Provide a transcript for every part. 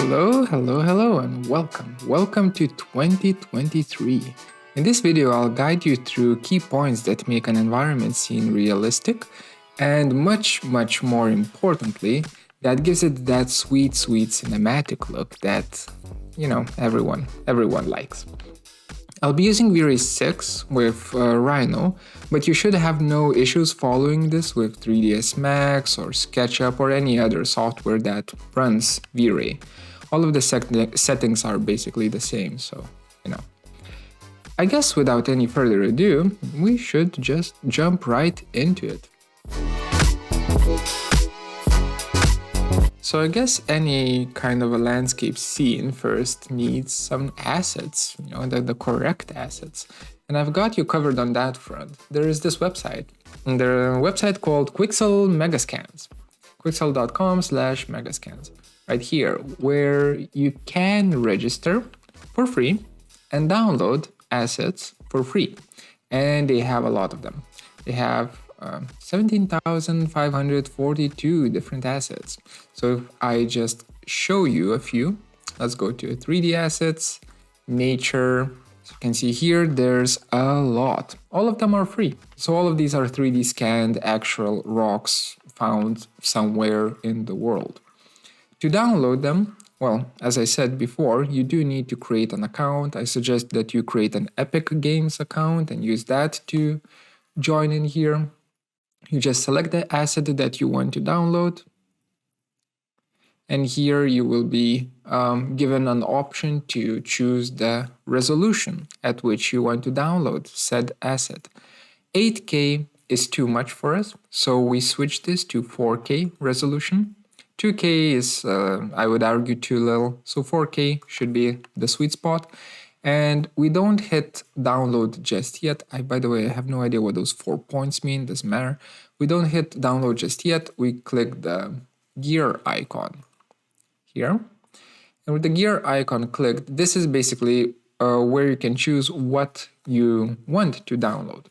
Hello, and welcome to 2023. In this video, I'll guide you through key points that make an environment seem realistic, and much more importantly, that gives it that sweet cinematic look that, everyone likes. I'll be using Vray 6 with Rhino, but you should have no issues following this with 3ds Max or SketchUp or any other software that runs Vray. All of the settings are basically the same, so, I guess without any further ado, we should just jump right into it. So I guess any kind of a landscape scene first needs some assets, the correct assets. And I've got you covered on that front. There is this website. And there's a website called Quixel Megascans. Quixel.com/megascans. Right here, where you can register for free and download assets for free. And they have a lot of them. They have 17,542 different assets. So if I just show you a few, let's go to 3D assets, nature. As you can see here, there's a lot. All of them are free. So all of these are 3D scanned actual rocks found somewhere in the world. To download them, well, as I said before, you do need to create an account. I suggest that you create an Epic Games account and use that to join in here. You just select the asset that you want to download. And here you will be given an option to choose the resolution at which you want to download said asset. 8K is too much for us, so we switch this to 4K resolution. 2K is, I would argue, too little, so 4K should be the sweet spot. And we don't hit download just yet. By the way, I have no idea what those 4 points mean, doesn't matter. We don't hit download just yet. We click the gear icon here. And with the gear icon clicked, this is basically where you can choose what you want to download.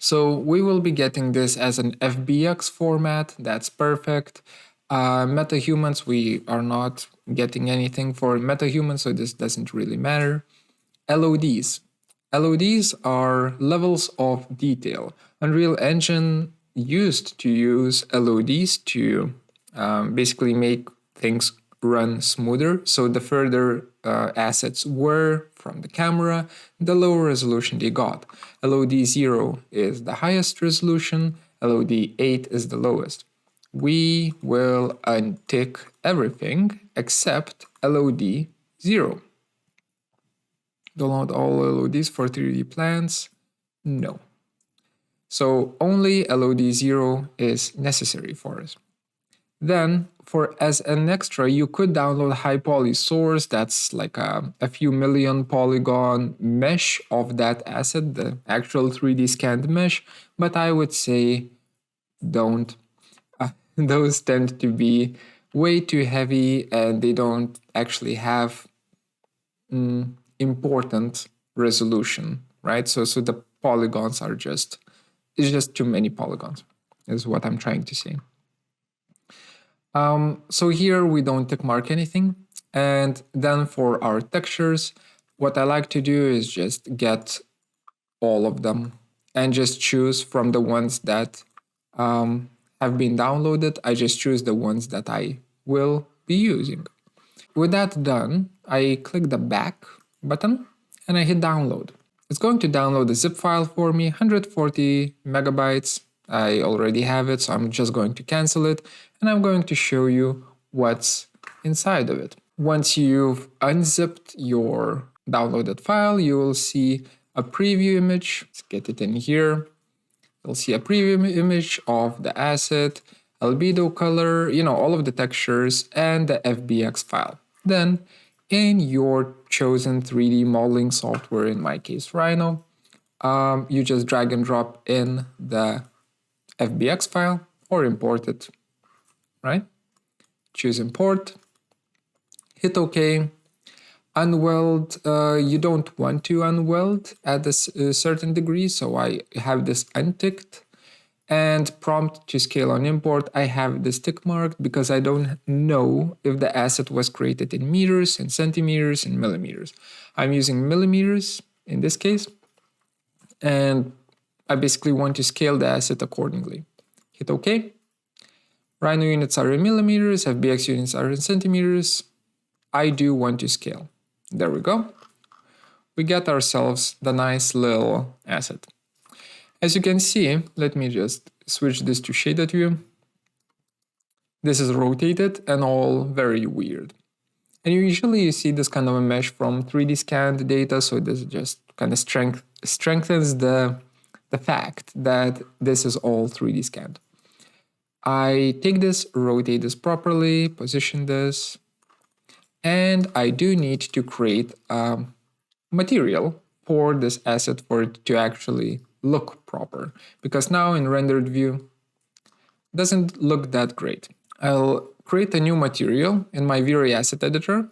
So we will be getting this as an FBX format. That's perfect. MetaHumans, we are not getting anything for MetaHumans, so this doesn't really matter. LODs. LODs are levels of detail. Unreal Engine used to use LODs to basically make things run smoother. So the further assets were from the camera, the lower resolution they got. LOD 0 is the highest resolution, LOD 8 is the lowest. We will untick everything except LOD 0. Download all LODs for 3D plans? No. So only LOD 0 is necessary for us. Then, as an extra, you could download high poly source. That's like a few million polygon mesh of that asset, the actual 3D scanned mesh. But I would say don't. Those tend to be way too heavy and they don't actually have important resolution, right? So the polygons are it's just too many polygons, is what I'm trying to say. So here we don't tick mark anything. And then for our textures, what I like to do is just get all of them and just choose from the ones that have been downloaded. I just choose the ones that I will be using. With that done, I click the back button and I hit download. It's going to download a zip file for me, 140 megabytes. I already have it, so I'm just going to cancel it and I'm going to show you what's inside of it. Once you've unzipped your downloaded file, you will see a preview image. Let's get it in here. You'll see a preview image of the asset, albedo color, all of the textures, and the FBX file. Then, in your chosen 3D modeling software, in my case Rhino, you just drag and drop in the FBX file or import it, right? Choose import, hit OK. Unweld, you don't want to unweld at a certain degree, so I have this unticked. And prompt to scale on import, I have this tick marked because I don't know if the asset was created in meters, in centimeters, in millimeters. I'm using millimeters in this case, and I basically want to scale the asset accordingly. Hit OK. Rhino units are in millimeters, FBX units are in centimeters. I do want to scale. There we go. We get ourselves the nice little asset. As you can see, let me just switch this to shaded view. This is rotated and all very weird. And usually you see this kind of a mesh from 3D scanned data, so this just kind of strengthens the fact that this is all 3D scanned. I take this, rotate this properly, position this, and I do need to create a material for this asset for it to actually look proper, because now in rendered view doesn't look that great. I'll create a new material in my Vray asset editor.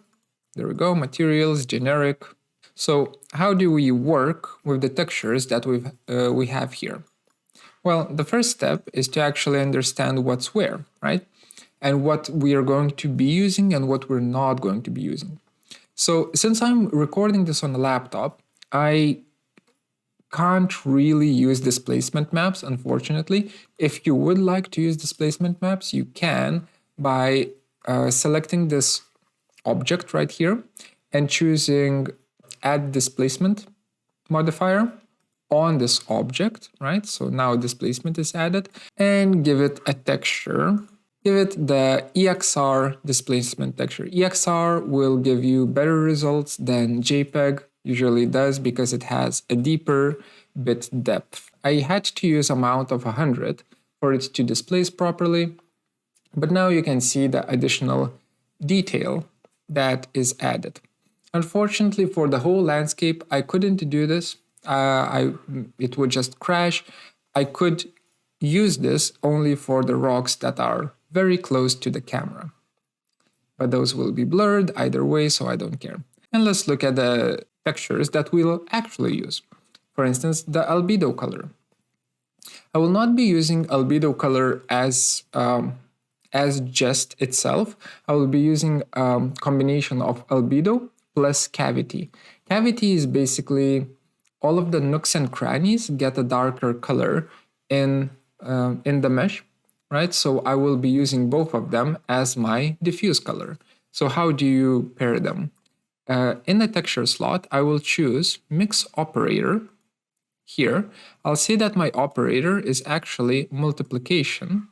There we go, materials, generic. So how do we work with the textures that we have here? Well, the first step is to actually understand what's where, right? And what we are going to be using and what we're not going to be using. So since I'm recording this on a laptop, I can't really use displacement maps, unfortunately. If you would like to use displacement maps, you can by selecting this object right here and choosing add displacement modifier on this object, right? So now displacement is added, and give it a texture. Give it the EXR displacement texture. EXR will give you better results than JPEG usually does because it has a deeper bit depth. I had to use amount of 100 for it to displace properly, but now you can see the additional detail that is added. Unfortunately, for the whole landscape, I couldn't do this. It would just crash. I could use this only for the rocks that are very close to the camera. But those will be blurred either way, so I don't care. And let's look at the textures that we'll actually use. For instance, the albedo color. I will not be using albedo color as just itself. I will be using a combination of albedo plus cavity. Cavity is basically all of the nooks and crannies get a darker color in the mesh, right? So I will be using both of them as my diffuse color. So how do you pair them? In the texture slot, I will choose mix operator. Here, I'll see that my operator is actually multiplication.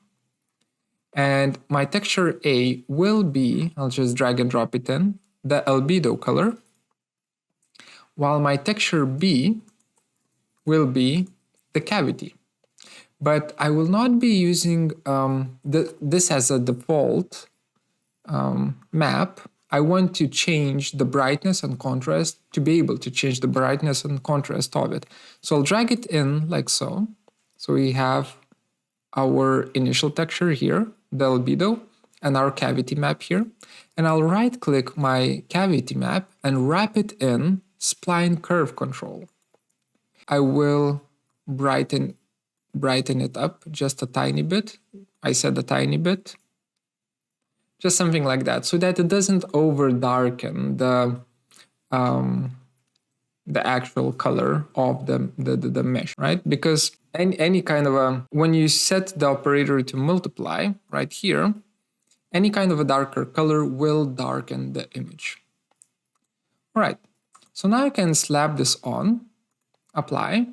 And my texture A will be, I'll just drag and drop it in, the albedo color, while my texture B will be the cavity. But I will not be using this as a default map. I want to change the brightness and contrast to be able to change the brightness and contrast of it. So I'll drag it in like so. So we have our initial texture here, the albedo, and our cavity map here. And I'll right click my cavity map and wrap it in spline curve control. I will brighten it up just a tiny bit. I said a tiny bit. Just something like that, so that it doesn't over darken the actual color of the mesh, right? Because any kind of when you set the operator to multiply right here, any kind of a darker color will darken the image. All right, so now I can slap this on, apply,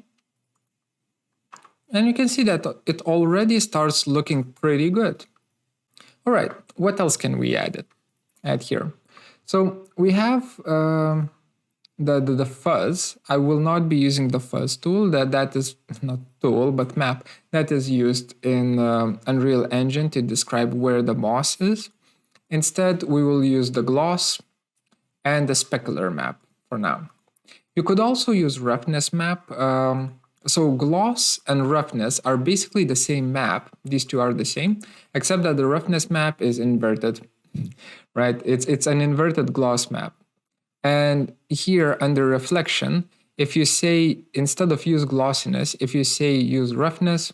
and you can see that it already starts looking pretty good. All right, what else can we add here? So we have the fuzz. I will not be using the fuzz tool. That is not tool, but map that is used in Unreal Engine to describe where the moss is. Instead, we will use the gloss and the specular map for now. You could also use roughness map. So gloss and roughness are basically the same map. These two are the same, except that the roughness map is inverted, right? It's an inverted gloss map. And here under reflection, if you say, instead of use glossiness, if you say use roughness,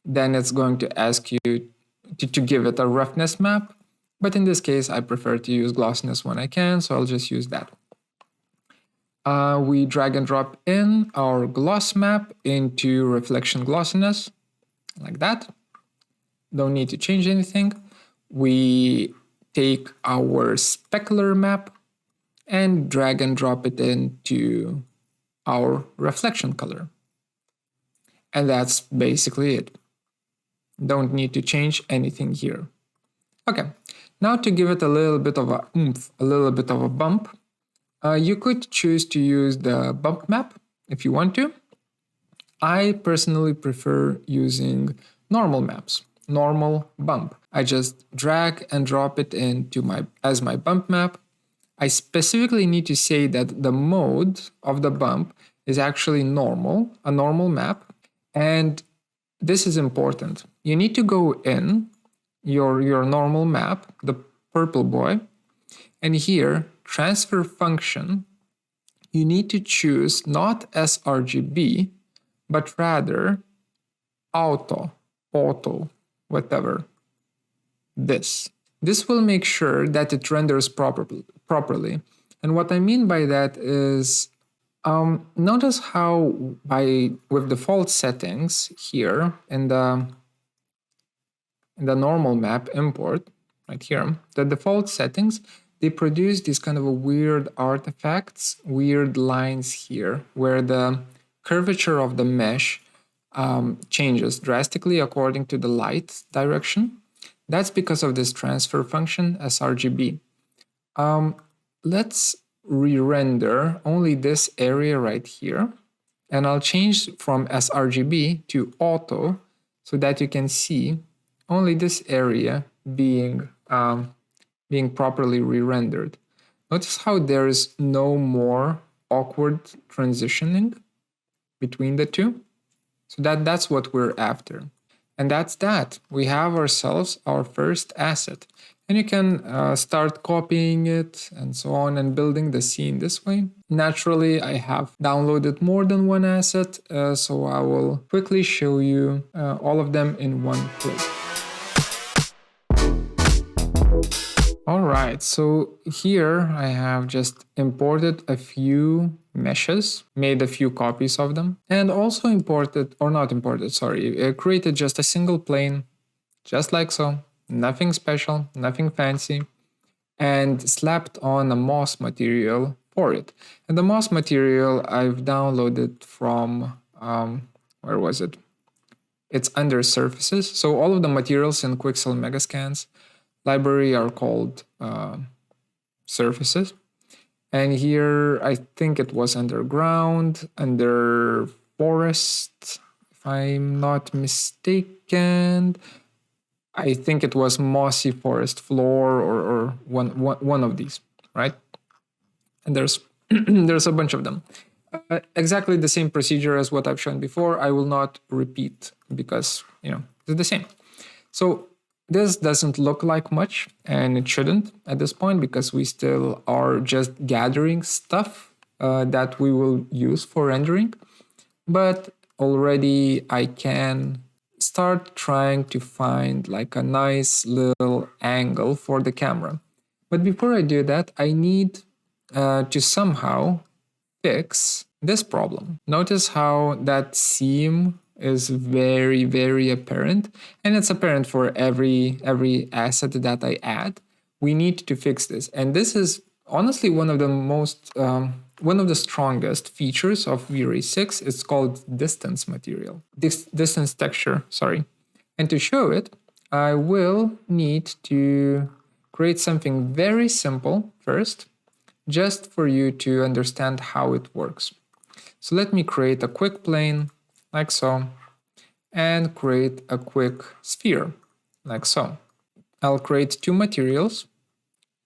then it's going to ask you to give it a roughness map. But in this case, I prefer to use glossiness when I can, so I'll just use that. We drag and drop in our gloss map into reflection glossiness, like that. Don't need to change anything. We take our specular map and drag and drop it into our reflection color. And that's basically it. Don't need to change anything here. Okay, now to give it a little bit of a oomph, a little bit of a bump, you could choose to use the bump map if you want to. I personally prefer using normal maps, normal bump. I just drag and drop it into as my bump map. I specifically need to say that the mode of the bump is actually normal, a normal map. And this is important. You need to go in your normal map, the purple boy, and here, transfer function, you need to choose not sRGB, but rather auto, whatever, this. This will make sure that it renders properly. And what I mean by that is, notice how with default settings here in the normal map import, right here, the default settings, they produce these kind of weird artifacts, weird lines here, where the curvature of the mesh changes drastically according to the light direction. That's because of this transfer function sRGB. Let's re-render only this area right here, and I'll change from sRGB to auto so that you can see only this area being properly re-rendered. Notice how there is no more awkward transitioning between the two. So that's what we're after. And that's that. We have ourselves our first asset. And you can start copying it and so on and building the scene this way. Naturally, I have downloaded more than one asset, so I will quickly show you all of them in one click. Alright, so here I have just imported a few meshes, made a few copies of them, and also created just a single plane, just like so, nothing special, nothing fancy, and slapped on a moss material for it. And the moss material I've downloaded from, where was it? It's under surfaces, so all of the materials in Quixel Megascans library are called surfaces. And here, I think it was underground, under forest, if I'm not mistaken. I think it was mossy forest floor or one of these, right? And there's there's a bunch of them. Exactly the same procedure as what I've shown before. I will not repeat because, it's the same. So this doesn't look like much, and it shouldn't at this point because we still are just gathering stuff that we will use for rendering. But already I can start trying to find like a nice little angle for the camera. But before I do that, I need to somehow fix this problem. Notice how that seam is very, very apparent, and it's apparent for every asset that I add. We need to fix this, and this is honestly one of the strongest features of Vray 6. It's called distance material, distance texture. Sorry, and to show it, I will need to create something very simple first, just for you to understand how it works. So let me create a quick plane like so, and create a quick sphere like so. I'll create two materials,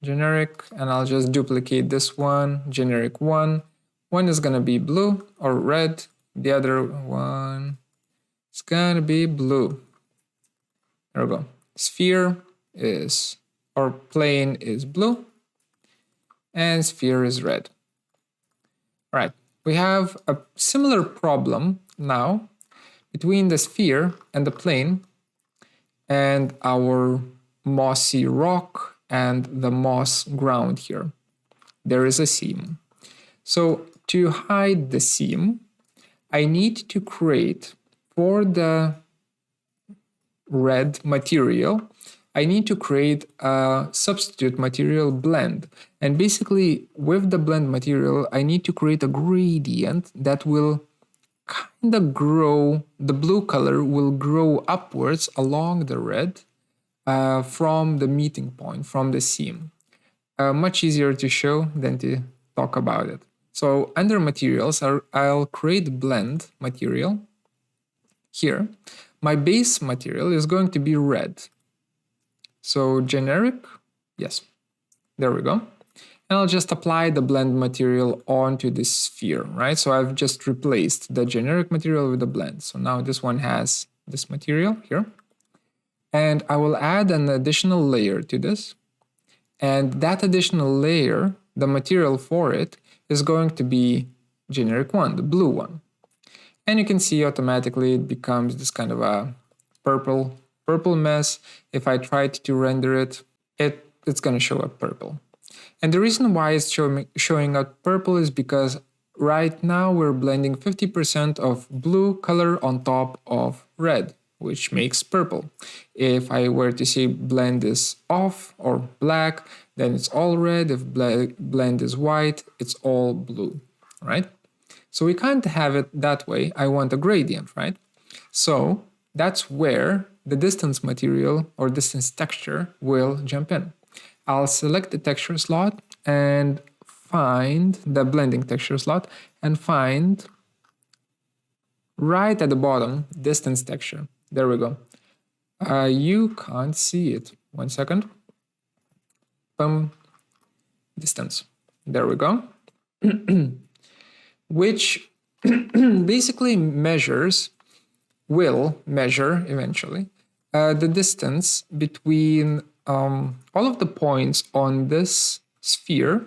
generic, and I'll just duplicate this one, generic one. One is gonna be blue or red, the other one is gonna be blue. There we go. Sphere is, or plane is blue, and sphere is red. All right. We have a similar problem now, between the sphere and the plane and our mossy rock and the moss ground here. There is a seam. So to hide the seam, I need to create, for the red material, I need to create a substitute material blend. And basically with the blend material, I need to create a gradient that will kind of grow, the blue color will grow upwards along the red from the meeting point, from the seam. Much easier to show than to talk about it. So under materials, I'll create blend material here. My base material is going to be red. So generic, yes, there we go. And I'll just apply the blend material onto this sphere, right? So I've just replaced the generic material with the blend. So now this one has this material here. And I will add an additional layer to this. And that additional layer, the material for it, is going to be generic one, the blue one. And you can see automatically it becomes this kind of a purple mess. If I tried to render it, it's going to show up purple. And the reason why it's showing up purple is because right now we're blending 50% of blue color on top of red, which makes purple. If I were to say blend is off or black, then it's all red. If blend is white, it's all blue, right? So we can't have it that way. I want a gradient, right? So that's where the distance material or distance texture will jump in. I'll select the texture slot and find the blending texture slot and find right at the bottom distance texture. There we go. You can't see it. 1 second. Boom. Distance. There we go. Which basically will measure eventually the distance between all of the points on this sphere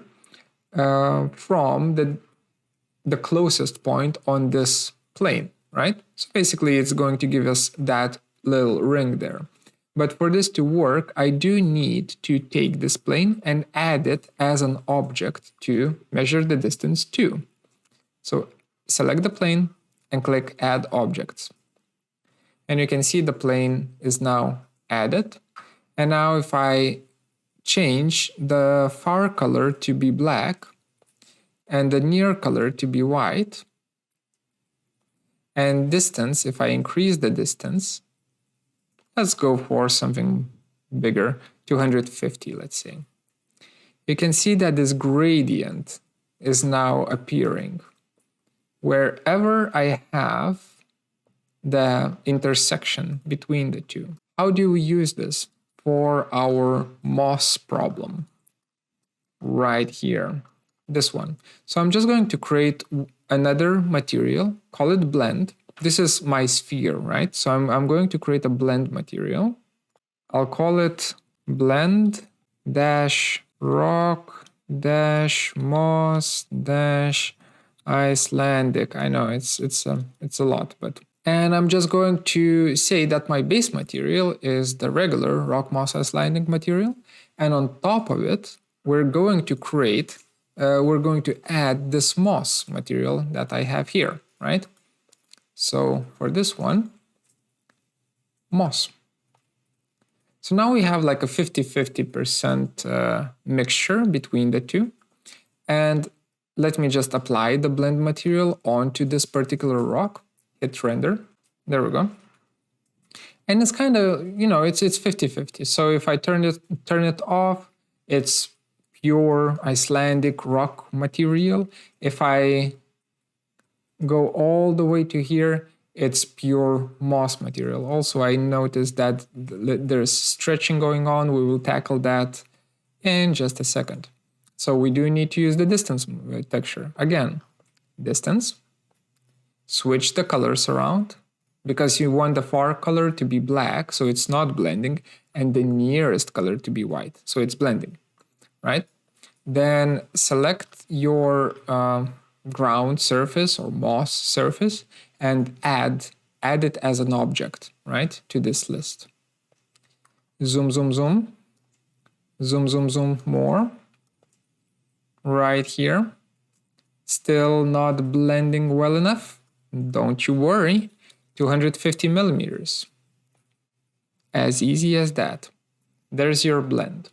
from the closest point on this plane, right? So basically it's going to give us that little ring there. But for this to work, I do need to take this plane and add it as an object to measure the distance to. So select the plane and click Add Objects. And you can see the plane is now added. And now if I change the far color to be black and the near color to be white, and distance, if I increase the distance, let's go for something bigger, 250, let's say. You can see that this gradient is now appearing wherever I have the intersection between the two. How do we use this for our moss problem? Right here, this one. So I'm just going to create another material, call it blend. This is my sphere, right? So I'm going to create a blend material. I'll call it blend dash rock dash moss dash Icelandic. I know it's a lot, but. And I'm just going to say that my base material is the regular rock moss Icelandic material. And on top of it, we're going to add this moss material that I have here, right? So for this one, moss. So now we have like a 50-50% mixture between the two. And let me just apply the blend material onto this particular rock. Hit render. There we go. And it's kind of, it's 50-50. So if I turn it off, it's pure Icelandic rock material. If I go all the way to here, it's pure moss material. Also, I noticed that there's stretching going on. We will tackle that in just a second. So we do need to use the distance texture. Again, distance. Switch the colors around because you want the far color to be black, so it's not blending, and the nearest color to be white, so it's blending, right? Then select your ground surface or moss surface and add add it as an object, right, to this list. Zoom, zoom, zoom. Zoom, zoom, zoom more. Right here. Still not blending well enough? Don't you worry. 250 millimeters. As easy as that. There's your blend,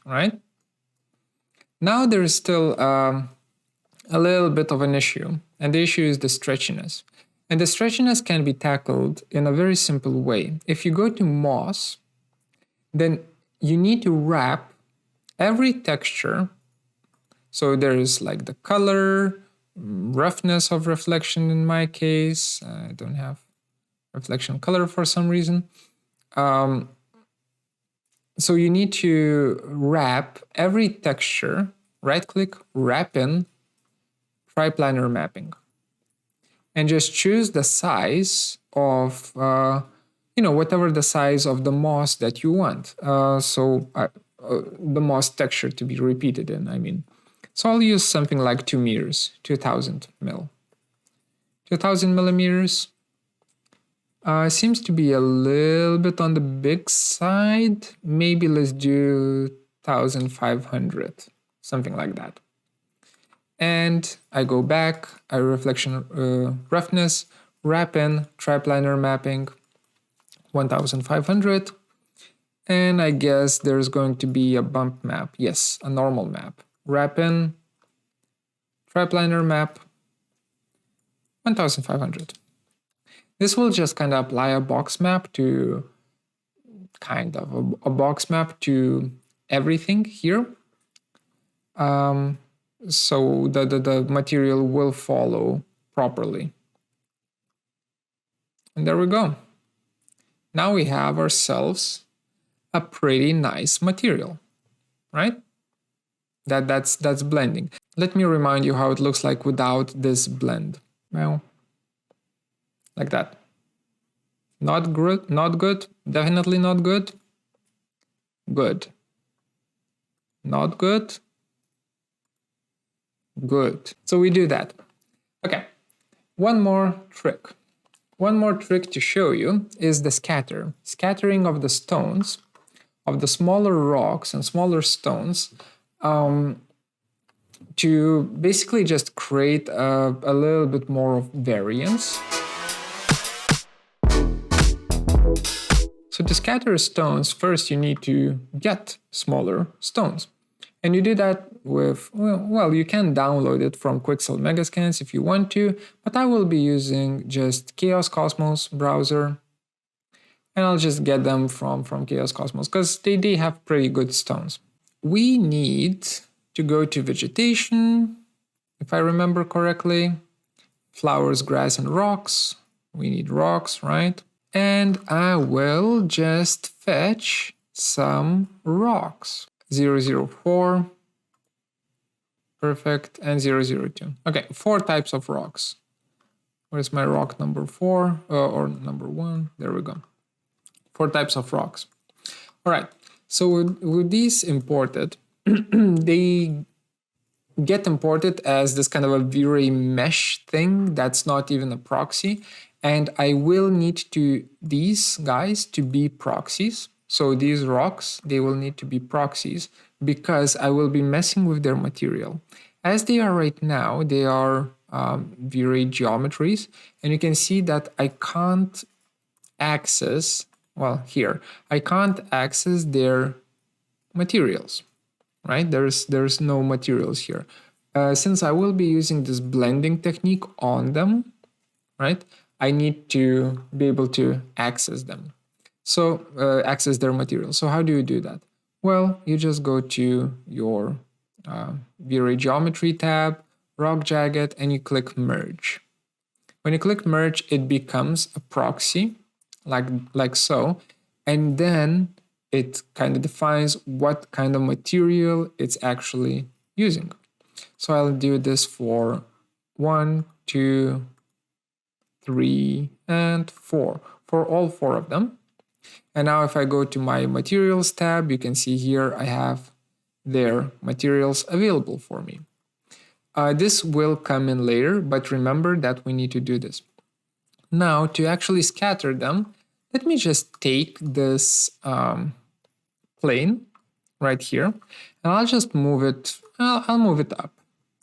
right? Now there is still a little bit of an issue, and the issue is the stretchiness. And the stretchiness can be tackled in a very simple way. If you go to Moss, then you need to wrap every texture. So there's like the color, roughness of reflection in my case. I don't have reflection color for some reason. So you need to wrap every texture, right-click, wrap in, triplanar mapping. And just choose the size of, whatever the size of the moss that you want. The moss texture to be repeated in, I mean. So I'll use something like 2 meters, 2000 mil. 2000 millimeters. Seems to be a little bit on the big side. Maybe let's do 1500, something like that. And I go back, I reflection roughness, wrap in, triplanar mapping, 1500. And I guess there's going to be a bump map. Yes, a normal map. Wrap in, triplanar map, 1500. This will just kind of apply a box map to a box map to everything here. So the material will follow properly. And there we go. Now we have ourselves a pretty nice material, right? That's blending. Let me remind you how it looks like without this blend. Well, like that. Not good, definitely not good. Good. Not good. Good. So we do that. Okay, one more trick. One more trick to show you is the scattering of the stones, of the smaller rocks and smaller stones, to basically just create a little bit more of variance. So to scatter stones, first you need to get smaller stones. And you do that with, well, you can download it from Quixel Megascans if you want to, but I will be using just Chaos Cosmos browser. And I'll just get them from Chaos Cosmos because they have pretty good stones. We need to go to vegetation, if I remember correctly. Flowers, grass, and rocks. We need rocks, right? And I will just fetch some rocks. 004, perfect, and 002. Okay, 4 types of rocks. Where's my rock number 4, or number 1? There we go. 4 types of rocks. All right, so with these imported, they get imported as this kind of a Vray mesh thing that's not even a proxy. And I will need these guys to be proxies. So these rocks, they will need to be proxies because I will be messing with their material. As they are right now, they are Vray geometries. And you can see that I can't access, well, here, I can't access their materials, right? There's no materials here. Since I will be using this blending technique on them, right? I need to be able to access them. So access their material. So how do you do that? Well, you just go to your Vray Geometry tab, Rock Jagged, and you click Merge. When you click Merge, it becomes a proxy, like so, and then it kind of defines what kind of material it's actually using. So I'll do this for 1, 2, 3, and 4, for all 4 of them. And now if I go to my materials tab, you can see here I have their materials available for me. This will come in later, but remember that we need to do this. Now, to actually scatter them, let me just take this plane right here, and I'll just move it. I'll move it up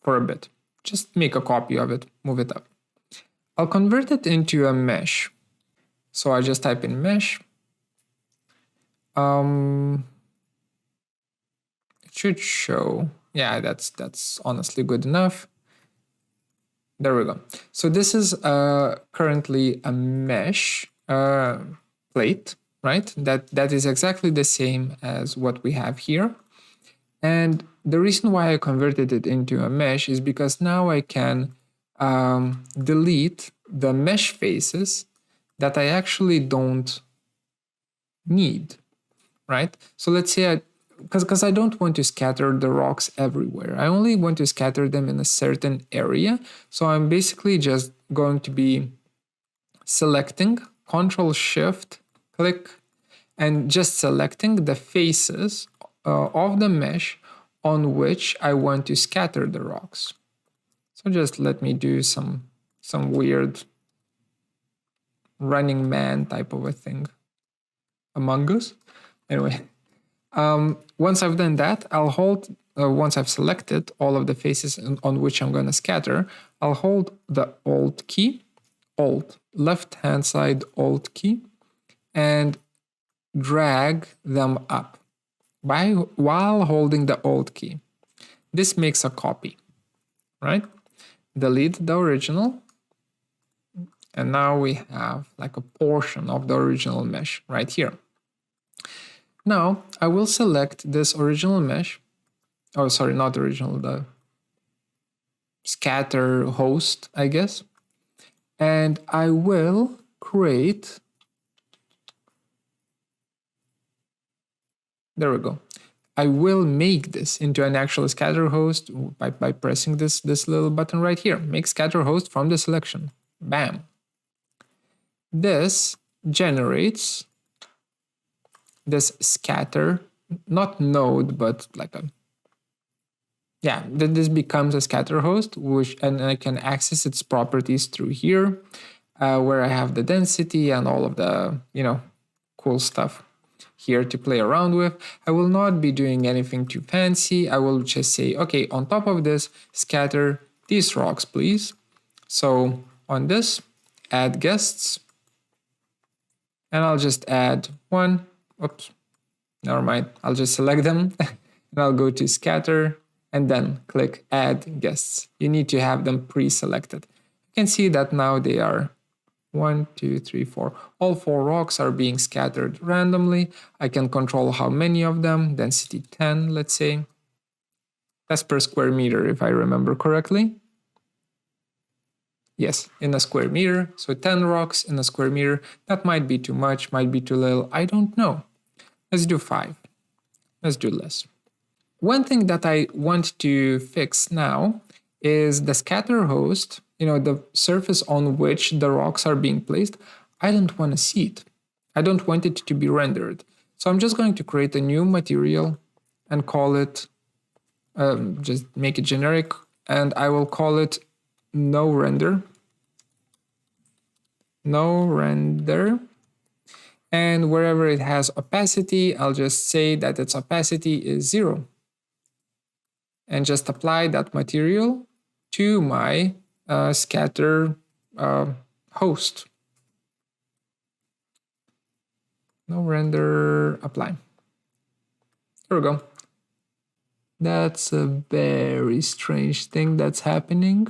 for a bit. Just make a copy of it, move it up. I'll convert it into a mesh. So I just type in mesh. It should show. Yeah, that's honestly good enough. There we go. So this is currently a mesh plate, right? That is exactly the same as what we have here. And the reason why I converted it into a mesh is because now I can delete the mesh faces that I actually don't need, right? So let's say because I don't want to scatter the rocks everywhere. I only want to scatter them in a certain area. So I'm basically just going to be selecting, Control Shift, click, and just selecting the faces of the mesh on which I want to scatter the rocks. So just let me do some weird Running Man type of a thing. Among Us. Anyway, once I've done that, I'll hold, once I've selected all of the faces on which I'm going to scatter, I'll hold the Alt key, Alt, left-hand side Alt key, and drag them up while holding the Alt key. This makes a copy, right? Delete the original, and now we have like a portion of the original mesh right here. Now I will select this original mesh. Oh, sorry, not original, the scatter host, I guess. And I will create, there we go. I will make this into an actual scatter host by pressing this little button right here. Make scatter host from the selection. Bam. This generates this scatter, not node, but like a, yeah, this becomes a scatter host, and I can access its properties through here, where I have the density and all of the, cool stuff here to play around with. I will not be doing anything too fancy. I will just say, okay, on top of this, scatter these rocks, please. So on this, add guests, and I'll just add one. Oops, never mind. I'll just select them and I'll go to scatter and then click add guests. You need to have them pre-selected. You can see that now they are 1, 2, 3, 4. All 4 rocks are being scattered randomly. I can control how many of them, density 10, let's say. That's per square meter, if I remember correctly. Yes, in a square meter. So 10 rocks in a square meter. That might be too much, might be too little. I don't know. Let's do 5. Let's do less. One thing that I want to fix now is the scatter host, the surface on which the rocks are being placed. I don't want to see it. I don't want it to be rendered. So I'm just going to create a new material and call it, just make it generic, and I will call it no render. No render. And wherever it has opacity, I'll just say that its opacity is 0. And just apply that material to my scatter host. No render, apply. There we go. That's a very strange thing that's happening.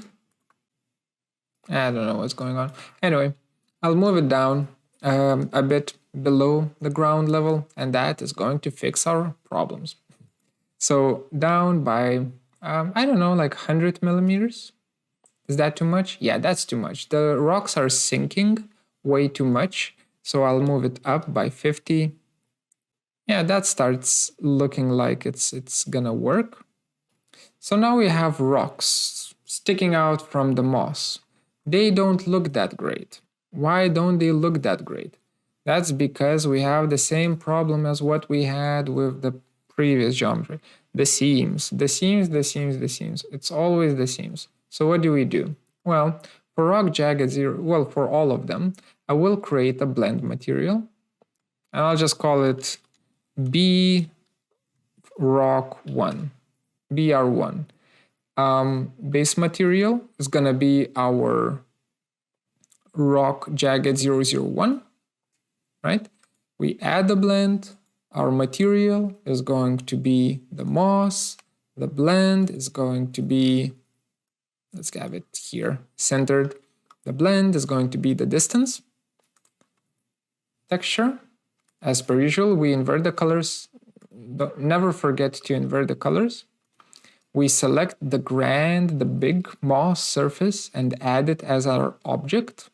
I don't know what's going on. Anyway, I'll move it down a bit below the ground level, and that is going to fix our problems. So down by, I don't know, like 100 millimeters. Is that too much? Yeah, that's too much. The rocks are sinking way too much. So I'll move it up by 50. Yeah, that starts looking like it's gonna work. So now we have rocks sticking out from the moss. They don't look that great. Why don't they look that great? That's because we have the same problem as what we had with the previous geometry. The seams, the seams, the seams, the seams. It's always the seams. So what do? Well, For rock jagged 0, well, for all of them, I will create a blend material, and I'll just call it B rock 1, BR1. Base material is going to be our rock jagged 001, right? We add the blend, our material is going to be the moss, the blend is going to be, let's have it here centered, the blend is going to be the distance. Texture, as per usual, we invert the colors. Never forget to invert the colors. We select the big moss surface and add it as our object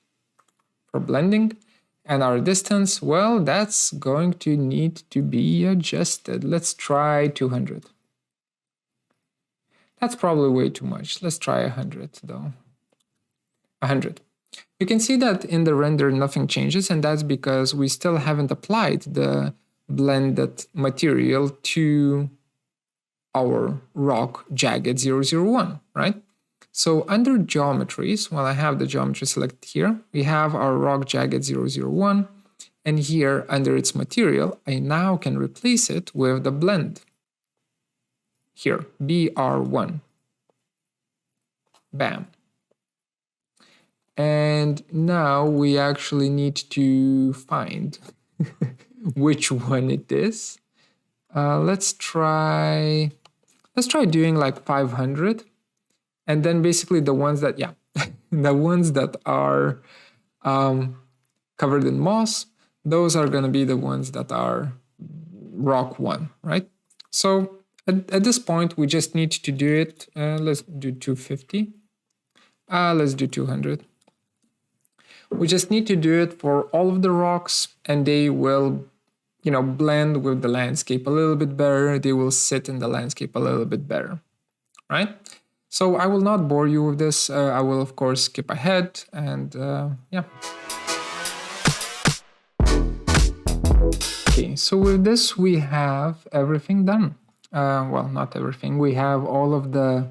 for blending. And our distance, well, that's going to need to be adjusted. Let's try 200. That's probably way too much. Let's try 100 though. 100. You can see that in the render nothing changes, and that's because we still haven't applied the blended material to our rock jagged 001, right? So under geometries, well, I have the geometry selected here, we have our rock jagged 001, and here under its material, I now can replace it with the blend. Here, BR1. Bam. And now we actually need to find which one it is. Let's try doing like 500, and then basically the ones that, yeah, the ones that are covered in moss, those are going to be the ones that are rock 1, right? So at this point, we just need to do it. Let's do 250. Let's do 200. We just need to do it for all of the rocks, and they will, you know, blend with the landscape a little bit better. They will sit in the landscape a little bit better, right? So I will not bore you with this. I will, of course, skip ahead and yeah. Okay, so with this, we have everything done. Well, not everything. We have all of the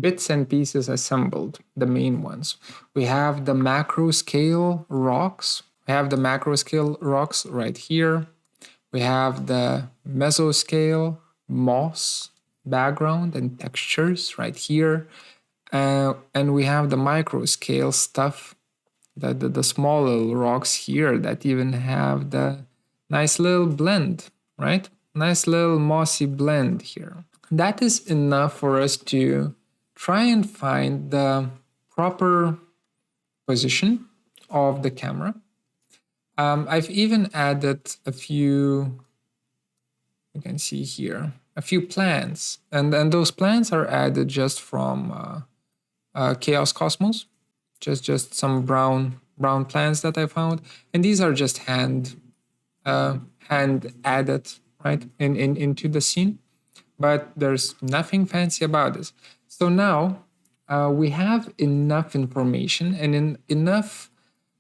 bits and pieces assembled, the main ones. We have the macro scale rocks. We have the macro scale rocks right here. We have the mesoscale moss background and textures right here. And we have the micro scale stuff, the small little rocks here that even have the nice little blend, right? Nice little mossy blend here. That is enough for us to try and find the proper position of the camera. I've even added a few, you can see here, a few plants, and those plants are added just from Chaos Cosmos, just some brown plants that I found, and these are just hand added right into the scene, but there's nothing fancy about this. So now we have enough information and enough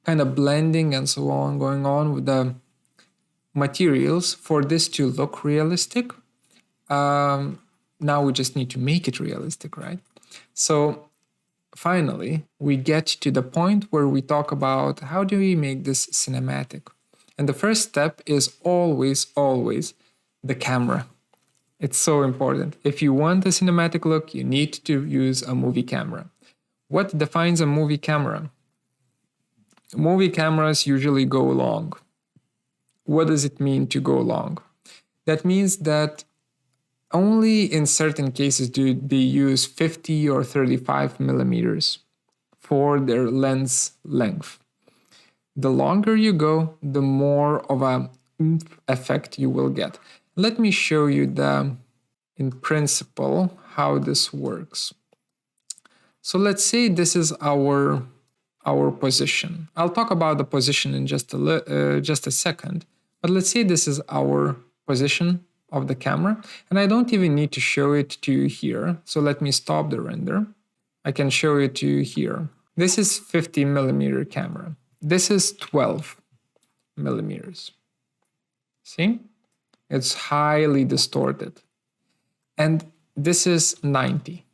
kind of blending and so on going on with the materials for this to look realistic. Now we just need to make it realistic, right? So finally, we get to the point where we talk about how do we make this cinematic. And the first step is always the camera. It's so important. If you want a cinematic look, you need to use a movie camera. What defines a movie camera? Movie cameras usually go long. What does it mean to go long? That means that only in certain cases do they use 50 or 35 millimeters for their lens length. The longer you go, the more of an effect you will get. Let me show you in principle how this works. So let's say this is our position. I'll talk about the position in just a second, but let's say this is our position of the camera, and I don't even need to show it to you here. So let me stop the render. I can show it to you here. This is 50 millimeter camera. This is 12 millimeters. See? It's highly distorted. And this is 90.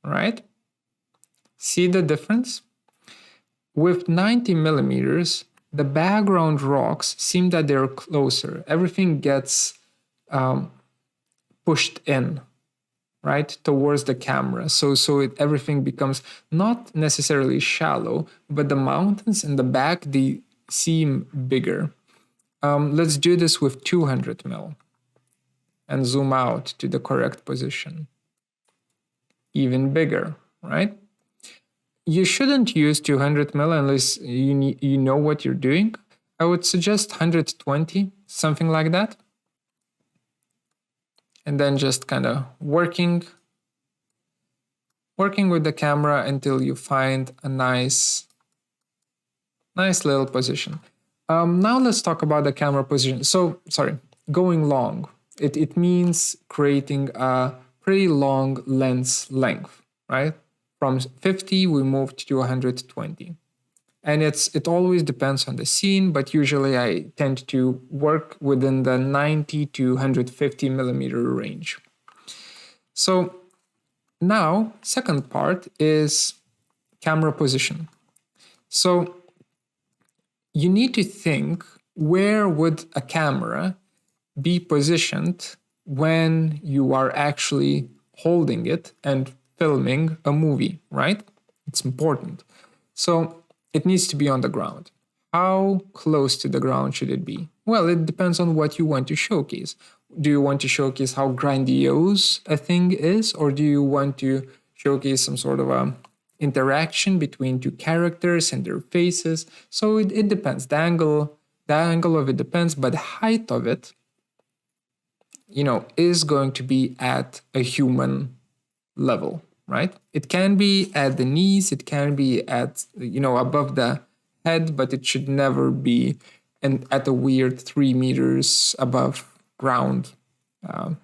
right? See the difference? With 90 millimeters, the background rocks seem that they're closer. Everything gets pushed in, right, towards the camera. So everything becomes not necessarily shallow, but the mountains in the back, they seem bigger. Let's do this with 200 mil and zoom out to the correct position. Even bigger, right? You shouldn't use 200 mil unless you know what you're doing. I would suggest 120, something like that. And then just kind of working with the camera until you find a nice little position. Now let's talk about the camera position. So, sorry, going long. It means creating a pretty long lens length, right? From 50, we moved to 120. And it always depends on the scene, but usually I tend to work within the 90 to 150 millimeter range. So now, second part is camera position. So you need to think, where would a camera be positioned when you are actually holding it and filming a movie, right? It's important. So it needs to be on the ground. How close to the ground should it be? Well, it depends on what you want to showcase. Do you want to showcase how grandiose a thing is, or do you want to showcase some sort of a interaction between two characters and their faces? So it depends. The angle of it depends, but the height of it, is going to be at a human level, right? It can be at the knees, it can be at, above the head, but it should never be at a weird 3 meters above ground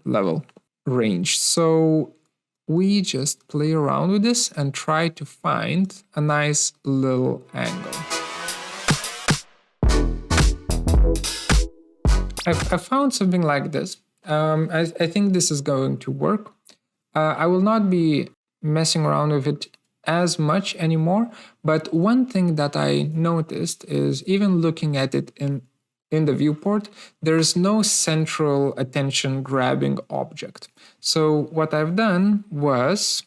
level range. So we just play around with this and try to find a nice little angle. I found something like this. I think this is going to work. I will not be messing around with it as much anymore, but one thing that I noticed is, even looking at it in the viewport, there's no central attention grabbing object. So what I've done was,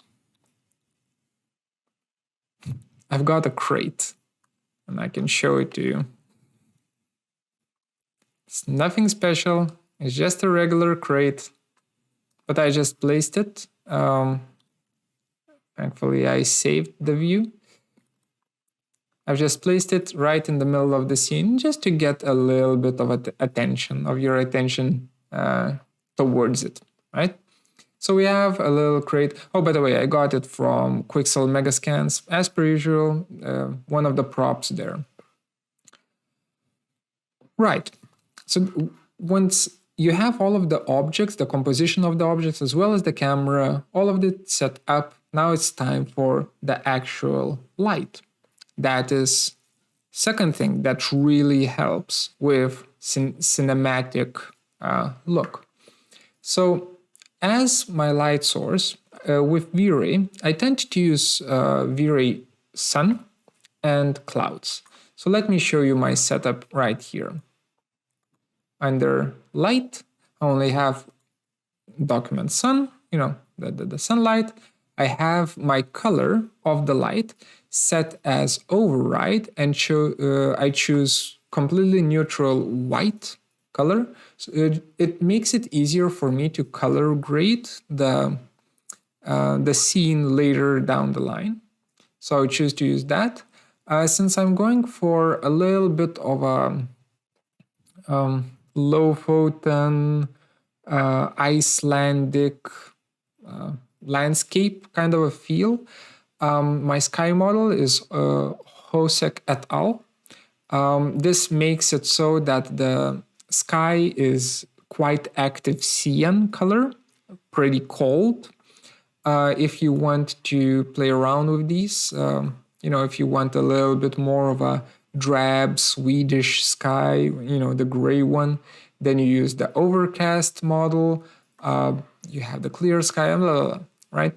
I've got a crate, and I can show it to you. It's nothing special, it's just a regular crate, but I just placed it. Thankfully, I saved the view. I've just placed it right in the middle of the scene, just to get a little bit of your attention towards it, right? So we have a little crate. Oh, by the way, I got it from Quixel Megascans, as per usual, one of the props there. Right, so once you have all of the objects, the composition of the objects, as well as the camera, all of it set up, now it's time for the actual light. That is second thing that really helps with cinematic look. So as my light source, with Vray, I tend to use Vray Sun and Clouds. So let me show you my setup right here. Under light, I only have document sun, the sunlight. I have my color of the light set as override, and I choose completely neutral white color. So it makes it easier for me to color grade the scene later down the line. So I choose to use that. Since I'm going for a little bit of a low-photon, Icelandic landscape kind of a feel, my sky model is Hosek et al. This makes it so that the sky is quite active cyan color, pretty cold. If you want to play around with these, if you want a little bit more of a drab Swedish sky, the gray one, then you use the overcast model. You have the clear sky, blah, blah, blah, right?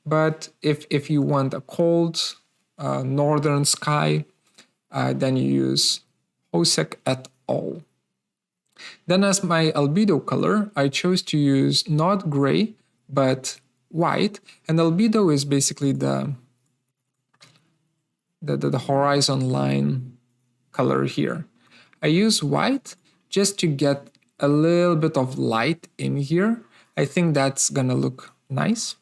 But if you want a cold northern sky, then you use Hosek et al. Then as my albedo color, I chose to use not gray, but white. And albedo is basically the horizon line color here. I use white just to get a little bit of light in here. I think that's gonna look nice.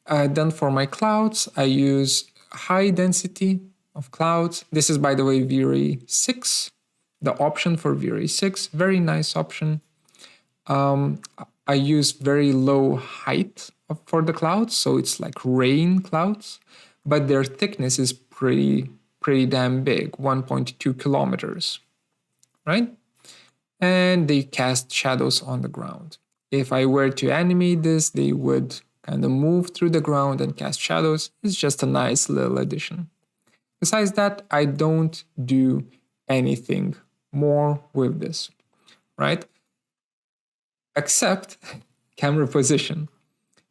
Then for my clouds, I use high density of clouds. This is, by the way, Vray 6, the option for Vray 6, very nice option. I use very low height for the clouds, so it's like rain clouds, but their thickness is pretty damn big, 1.2 kilometers, right? And they cast shadows on the ground. If I were to animate this, they would kind of move through the ground and cast shadows. It's just a nice little addition. Besides that, I don't do anything more with this, right? Except camera position.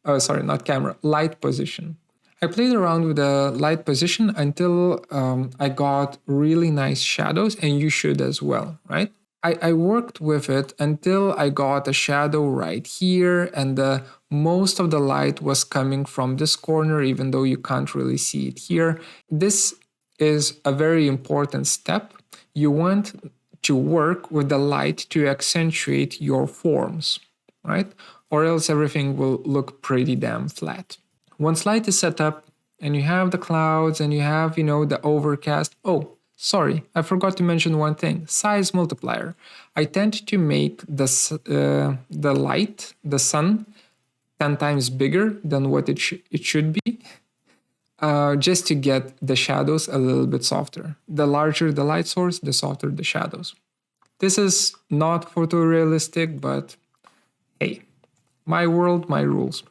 Oh, sorry, not camera, light position. I played around with the light position until I got really nice shadows, and you should as well, right? I worked with it until I got a shadow right here, and most of the light was coming from this corner, even though you can't really see it here. This is a very important step. You want to work with the light to accentuate your forms, right? Or else everything will look pretty damn flat. Once light is set up and you have the clouds and you have, the overcast. Oh, sorry, I forgot to mention one thing. Size multiplier. I tend to make the light, the sun, 10 times bigger than what it should be, just to get the shadows a little bit softer. The larger the light source, the softer the shadows. This is not photorealistic, but hey, my world, my rules.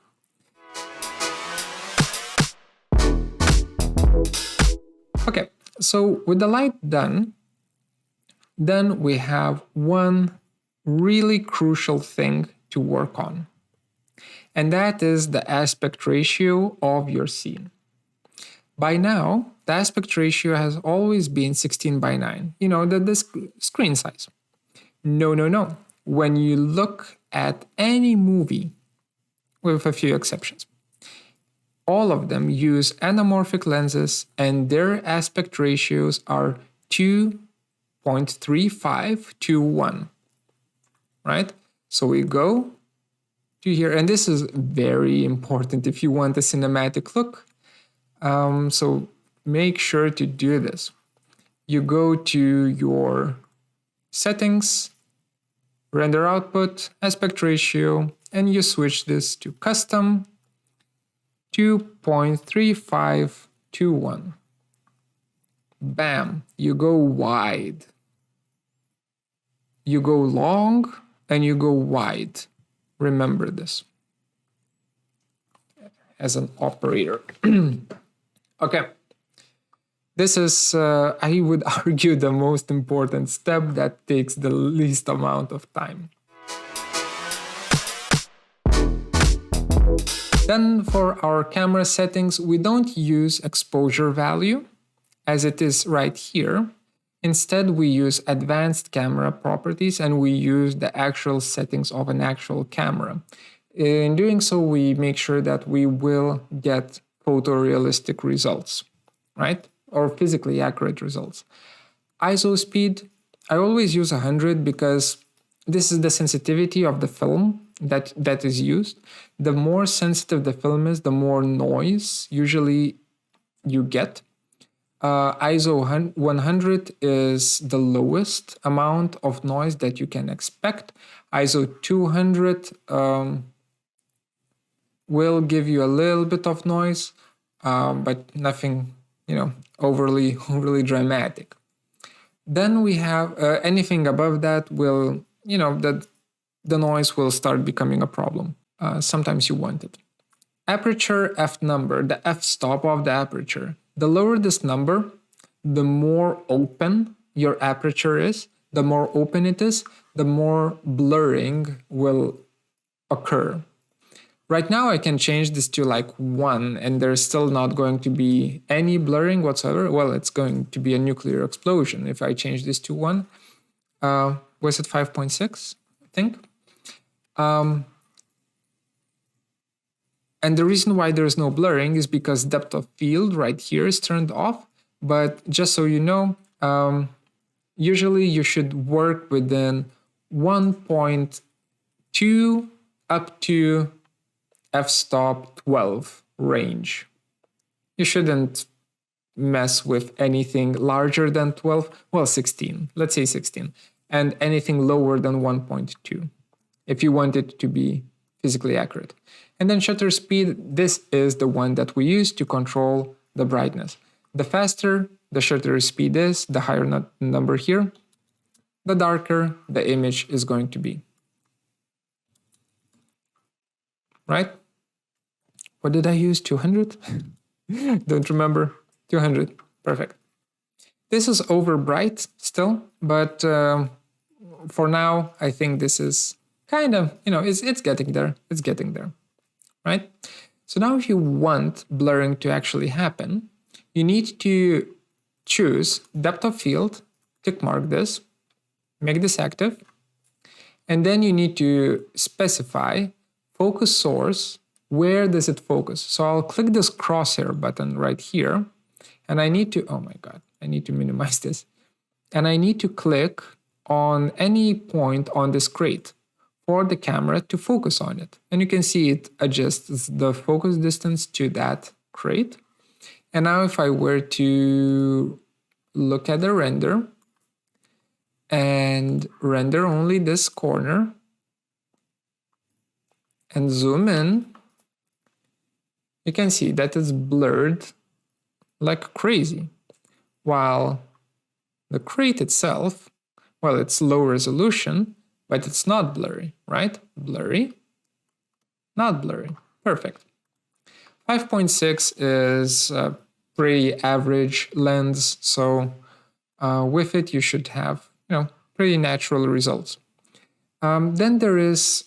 Okay, so with the light done, then we have one really crucial thing to work on. And that is the aspect ratio of your scene. By now, the aspect ratio has always been 16:9, the screen size. No. When you look at any movie, with a few exceptions, all of them use anamorphic lenses and their aspect ratios are 2.35 to 1, right? So we go to here, and this is very important if you want a cinematic look. So make sure to do this. You go to your settings, render output, aspect ratio, and you switch this to custom 2.35 to 1. Bam, you go wide. You go long and you go wide. Remember this as an operator. Okay, this is, I would argue, the most important step that takes the least amount of time. Then for our camera settings, we don't use exposure value as it is right here. Instead, we use advanced camera properties and we use the actual settings of an actual camera. In doing so, we make sure that we will get photorealistic results, right? Or physically accurate results. ISO speed, I always use 100 because this is the sensitivity of the film that is used. The more sensitive the film is, the more noise usually you get. ISO 100 is the lowest amount of noise that you can expect. ISO 200 will give you a little bit of noise, but nothing, overly dramatic. Then we have anything above that will, the noise will start becoming a problem. Sometimes you want it. Aperture f number, the f-stop of the aperture. The lower this number, the more open your aperture is. The more open it is, the more blurring will occur. Right now I can change this to like 1 and there's still not going to be any blurring whatsoever. Well, it's going to be a nuclear explosion if I change this to 1. Was it 5.6, I think? And the reason why there's no blurring is because depth of field right here is turned off. But just so you know, usually you should work within 1.2 up to f-stop 12 range. You shouldn't mess with anything larger than 12, well, 16, let's say 16, and anything lower than 1.2 if you want it to be physically accurate. And then shutter speed, this is the one that we use to control the brightness. The faster the shutter speed is, the higher number here, the darker the image is going to be. Right? What did I use? 200? Don't remember. 200. Perfect. This is over bright still, but for now, I think this is kind of, it's getting there. It's getting there. Right? So now if you want blurring to actually happen, you need to choose depth of field, tick mark this, make this active, and then you need to specify focus source. Where does it focus? So I'll click this crosshair button right here, and I need to, oh my God, I need to minimize this. And I need to click on any point on this crate for the camera to focus on it. And you can see it adjusts the focus distance to that crate. And now if I were to look at the render and render only this corner and zoom in, you can see that it's blurred like crazy. While the crate itself, well, it's low resolution, but it's not blurry, right? Blurry, not blurry. Perfect. 5.6 is a pretty average lens, so with it you should have, pretty natural results. Then there is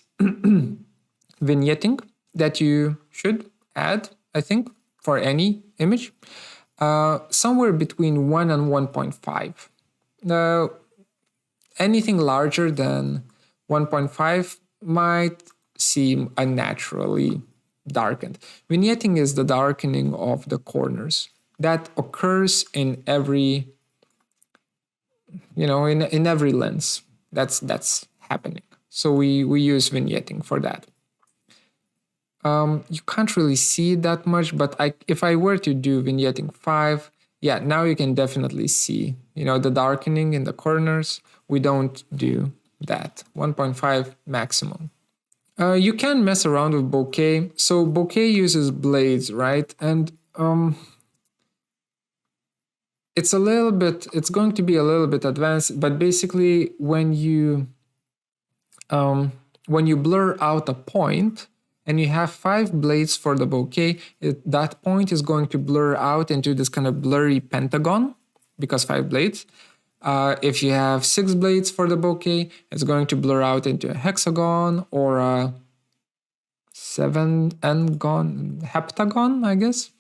vignetting that you should add, I think, for any image, somewhere between 1 and 1.5. Anything larger than 1.5 might seem unnaturally darkened. Vignetting is the darkening of the corners that occurs in every, in every lens. That's happening. So we use vignetting for that. You can't really see it that much, but if I were to do vignetting 5, yeah, now you can definitely see, the darkening in the corners. We don't do that. 1.5 maximum. You can mess around with bokeh. So bokeh uses blades, right? And it's going to be a little bit advanced, but basically when you blur out a point and you have 5 blades for the bokeh, that point is going to blur out into this kind of blurry pentagon because 5 blades. If you have 6 blades for the bokeh, it's going to blur out into a hexagon or a 7-heptagon, I guess,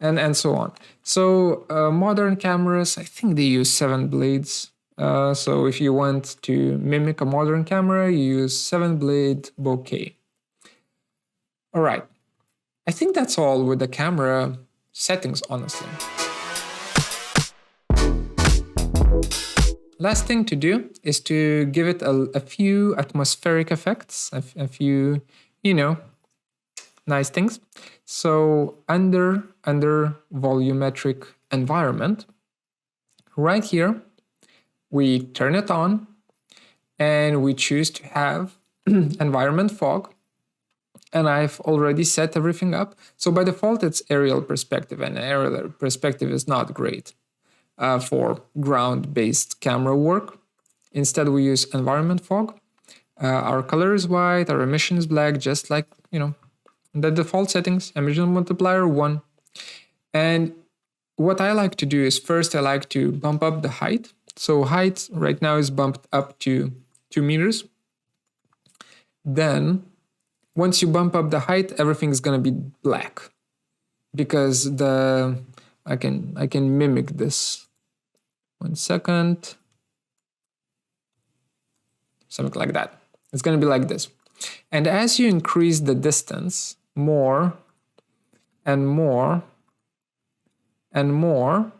and so on. So modern cameras, I think they use 7 blades. So if you want to mimic a modern camera, you use 7-blade bokeh. All right. I think that's all with the camera settings, honestly. Last thing to do is to give it a few atmospheric effects, a few, nice things. So under volumetric environment, right here, we turn it on and we choose to have environment fog. And I've already set everything up. So by default, it's aerial perspective, and aerial perspective is not great for ground-based camera work. Instead, we use environment fog. Our color is white, our emission is black, just like, the default settings, emission multiplier 1. And what I like to do is first I like to bump up the height. So height right now is bumped up to 2 meters. Then once you bump up the height, everything's gonna be black because I can mimic this. 1 second. Something like that. It's gonna be like this. And as you increase the distance more and more and more,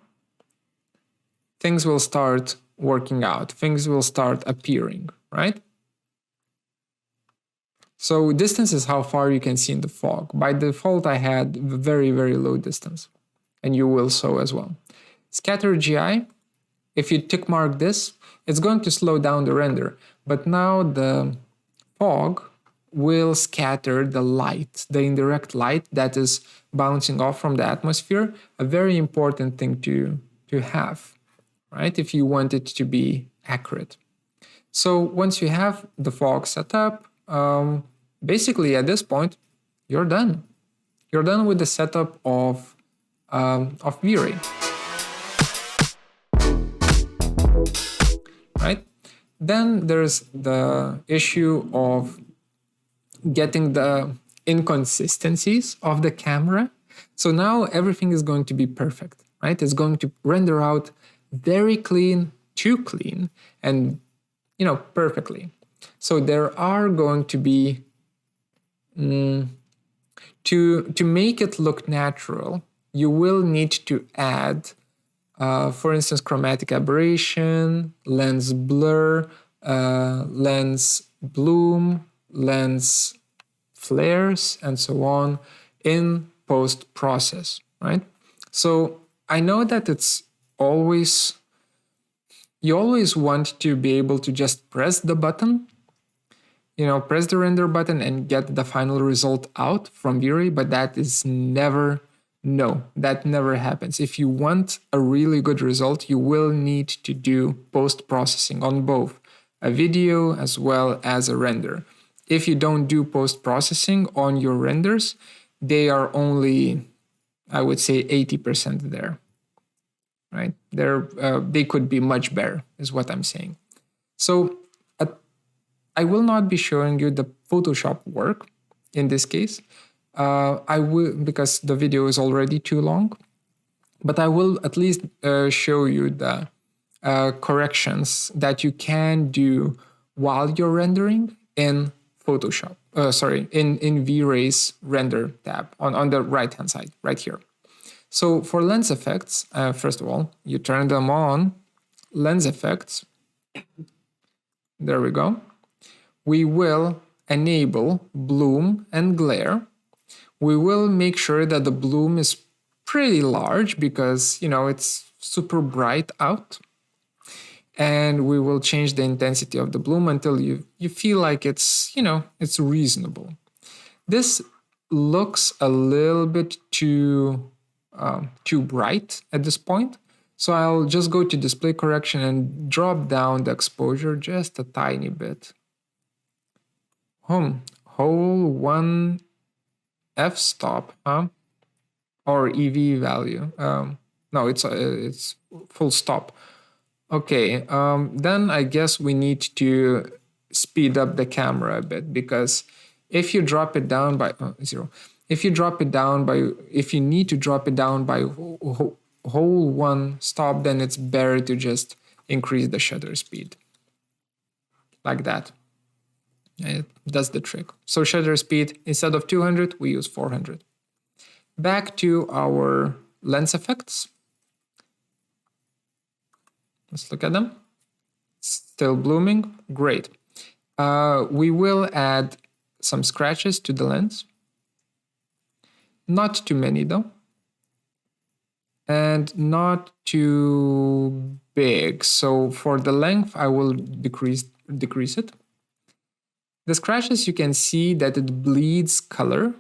things will start working out. Things will start appearing, right? So distance is how far you can see in the fog. By default, I had very, very low distance, and you will so as well. Scatter GI, if you tick mark this, it's going to slow down the render, but now the fog will scatter the light, the indirect light that is bouncing off from the atmosphere, a very important thing to have, right? If you want it to be accurate. So once you have the fog set up, basically at this point, you're done. You're done with the setup of Vray. Right? Then there's the issue of getting the inconsistencies of the camera. So now everything is going to be perfect, right? It's going to render out very clean, too clean, and perfectly. So there are going to be to make it look natural, you will need to add for instance, chromatic aberration, lens blur, lens bloom, lens flares, and so on in post-process, right? So I know that you always want to be able to just press the button, press the render button and get the final result out from Vray, but that is never that never happens. If you want a really good result, you will need to do post-processing on both a video as well as a render. If you don't do post-processing on your renders, they are only, I would say, 80% there, right? They could be much better, is what I'm saying. So I will not be showing you the Photoshop work in this case. I will, because the video is already too long, but I will at least show you the corrections that you can do while you're rendering in Photoshop. In Vray's render tab on the right hand side, right here. So for lens effects, first of all, you turn them on. Lens effects. There we go. We will enable bloom and glare. We will make sure that the bloom is pretty large because, it's super bright out. And we will change the intensity of the bloom until you feel like it's reasonable. This looks a little bit too bright at this point. So I'll just go to display correction and drop down the exposure just a tiny bit. Whole 1 f-stop, or EV value. No, it's full stop. Okay, then I guess we need to speed up the camera a bit, because if you drop it down by 0, if you need to drop it down by whole 1 stop, then it's better to just increase the shutter speed like that. It does the trick. So shutter speed, instead of 200, we use 400. Back to our lens effects. Let's look at them. Still blooming, great. We will add some scratches to the lens. Not too many though. And not too big. So for the length, I will decrease it. The scratches, you can see that it bleeds color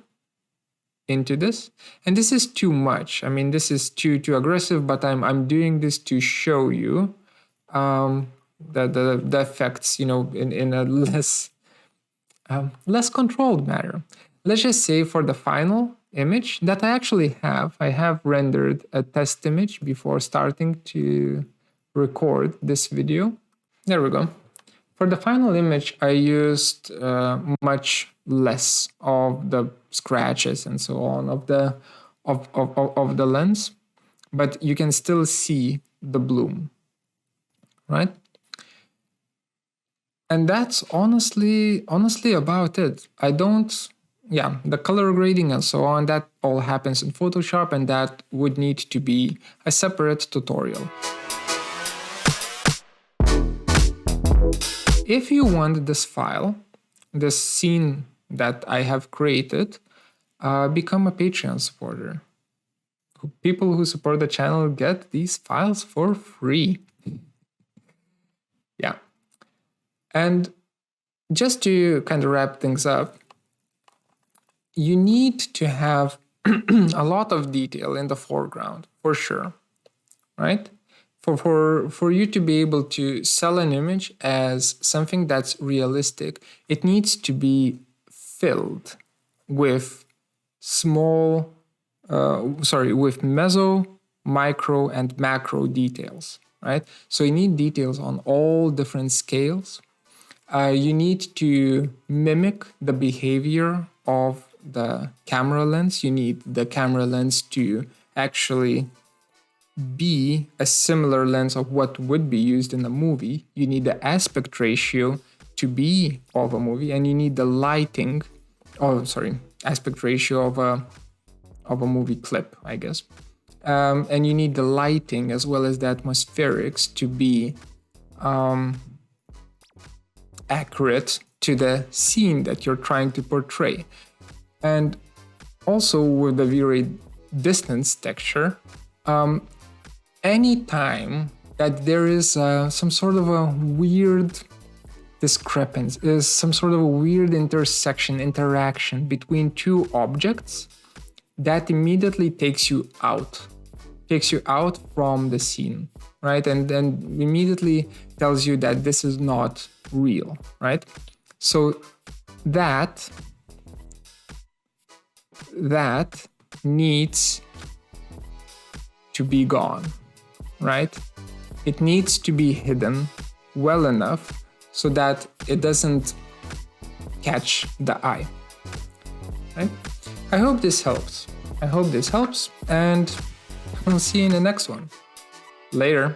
into this, and this is too much. I mean, this is too aggressive, but I'm doing this to show you the effects, in a less controlled manner. Let's just say for the final image that I have rendered a test image before starting to record this video. There we go. For the final image, I used much less of the scratches and so on of the lens, but you can still see the bloom, right? And that's honestly about it. The color grading and so on, that all happens in Photoshop, and that would need to be a separate tutorial. If you want this file, this scene that I have created, become a Patreon supporter. People who support the channel get these files for free. Yeah. And just to kind of wrap things up, you need to have a lot of detail in the foreground, for sure, right? For you to be able to sell an image as something that's realistic, it needs to be filled with with meso, micro, and macro details, right? So you need details on all different scales. You need to mimic the behavior of the camera lens. You need the camera lens to actually be a similar lens of what would be used in a movie. You need the aspect ratio to be of a movie, and you need the lighting, aspect ratio of a movie clip, I guess. And you need the lighting as well as the atmospherics to be accurate to the scene that you're trying to portray. And also with the V-Ray distance texture, anytime that there is some sort of a weird discrepancy, is some sort of a weird interaction between two objects, that immediately takes you out from the scene, right? And then immediately tells you that this is not real, right? So that needs to be gone, right? It needs to be hidden well enough so that it doesn't catch the eye, right? I hope this helps. And I'll see you in the next one. Later.